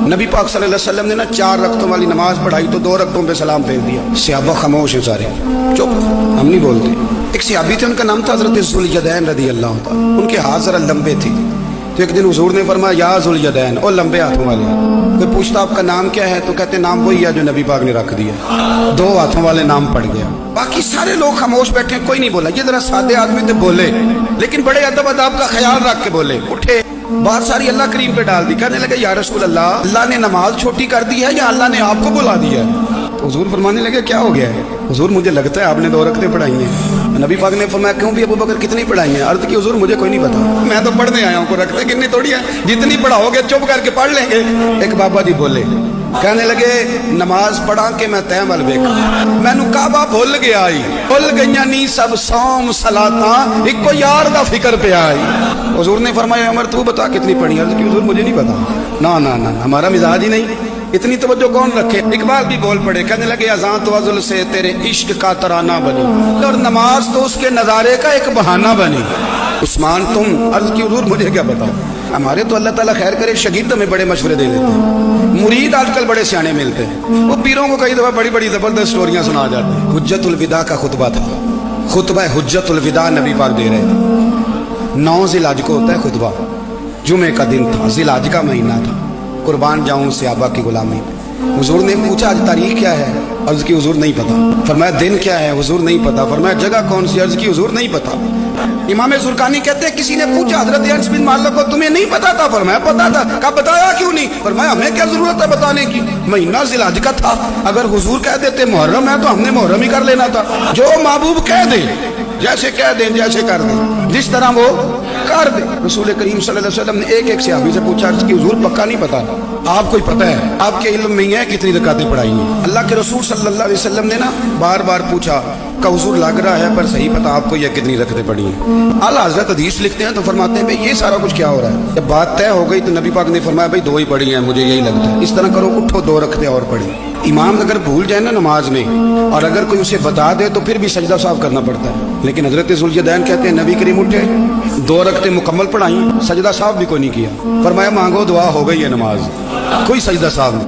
नबी पाक सल्लल्लाहु अलैहि वसल्लम ने ना 4 रकतों वाली नमाज पढ़ाई तो 2 रकतों पे सलाम फेर दिया। सहाबा खामोश हैं सारे, चुप, हम नहीं बोलते। एक सहाबी थे, उनका नाम था हज़रत ज़ुल्यदैन रज़ी अल्लाह ताला। उनके हाथ जरा लंबे थे, तो एक दिन हुजूर ने फरमाया या ज़ुल्यदैन, और लंबे हाथों वाले। कोई पूछता आपका नाम क्या है, तो कहते नाम वही है जो नबी पाक ने रख दिया। 2 हाथों वाले नाम पड़ गया। बाकी सारे लोग खामोश बैठे, कोई नहीं बोला। ये जरा सादे आदमी थे, बोले, लेकिन बड़े अदब अदाब का ख्याल रख के बोले। उठे, बात सारी अल्लाह करीम पे डाल दी। कहने लगे या रसूल अल्लाह, अल्लाह ने नमाज छोटी कर दी है या अल्लाह ने आपको बुला दिया है? तो हुजूर फरमाने लगे क्या हो गया है? हुजूर मुझे लगता है आपने 2 रकतें पढ़ाई हैं। नबी पाक ने फरमाया क्यों भी अबू बकर कितनी पढ़ाई हैं? अर्ज की हुजूर मुझे कोई नहीं पता, मैं तो पढ़ने आया हूँ, को रखते कितनी थोड़ी है, जितनी पढ़ाओगे चुप करके पढ़ लेंगे। एक बाबा जी बोले, कहने लगे नमाज पढ़ा के मैं तैमल वेख मैनू काबा भुल गया आई, भुल गईया नी सब सौम सलाता, इको यार दा फिक्र पे आई। हुजूर ने फरमाया उमर तू बता कितनी पढ़ी? अर्ज की हुजूर मुझे नहीं पता। ना ना ना, हमारा मिजाज ही नहीं, इतनी तवज्जो कौन रखे। इकबाल भी बोल पड़े, कहने लगे अज़ां तो अज़ल से तेरे इश्क का तराना बनी, और नमाज तो उसके नज़ारे का एक बहाना बनी। उस्मान तुम? अर्ज की हुजूर मुझे क्या बताओ, हमारे तो अल्लाह ताला खैर करे शागिर्द में बड़े मशवरे दे देते हैं, मुरीद आजकल बड़े सियाने मिलते हैं, वो पीरों को कई दफा बड़ी बड़ी जबरदस्त स्टोरियां सुना जाते हैं। हुज्जतुल विदा का खुतबा था, खुतबा हुज्जतुल विदा नबी पाक दे रहे थे। 9 ज़िलहज को होता है खुतबा, जुमे का दिन था, ज़िलहज का महीना था। कुर्बान जाऊं सहाबा की गुलामी। हुजूर ने पूछा आज तारीख क्या है? अर्ज की हुजूर नहीं पता। फरमाया दिन क्या है? हुजूर नहीं पता। फरमाया जगह कौन सी? अर्ज की हुजूर नहीं पता। इमाम ज़ुरकानी कहते हैं किसी ने पूछा हजरत अनस बिन मालिक को तुम्हें नहीं पता था? फरमाया पता था। कहा बताया क्यों नहीं? फरमाया हमें क्या जरूरत है बताने की, महीना ज़िलहज का था, अगर हुजूर कह देते मुहर्रम है तो हमने मुहर्रम ही कर लेना था। जो महबूब कह दे, जैसे कह दें जैसे कर दें, जिस तरह वो कर दे। रसूल करीम सल्लल्लाहु अलैहि वसल्लम ने एक सहाबी से पूछा कि हुजूर पक्का नहीं पता, आपको ही पता है, आपके इल्म में ही है कितनी रकातें पढ़ाई हैं? अल्लाह के रसूल सल्लल्लाहु अलैहि वसल्लम ने ना बार बार पूछा का हुजूर लग रहा है पर सही पता आपको यह कितनी रकातें पढ़ी हैं? आला हज़रत हदीस लिखते हैं तो फरमाते हैं भाई ये सारा कुछ क्या हो रहा है? जब बात तय हो गई तो नबी पाक ने फरमाया भाई 2 ही पढ़ी हैं, मुझे यही लगता है। इस तरह करो, उठो 2 रखते और पढ़े। इमाम अगर भूल जाए ना नमाज में, और अगर कोई उसे बता दे तो फिर भी सजदा साफ करना पड़ता है। लेकिन हजरत ज़ुल्यदैन कहते हैं नबी करीम उठे, 2 रकते मुकम्मल पढ़ाई, सजदा साफ भी कोई नहीं किया। फरमाया मांगो दुआ हो गई है नमाज, कोई सजदा साफ नहीं।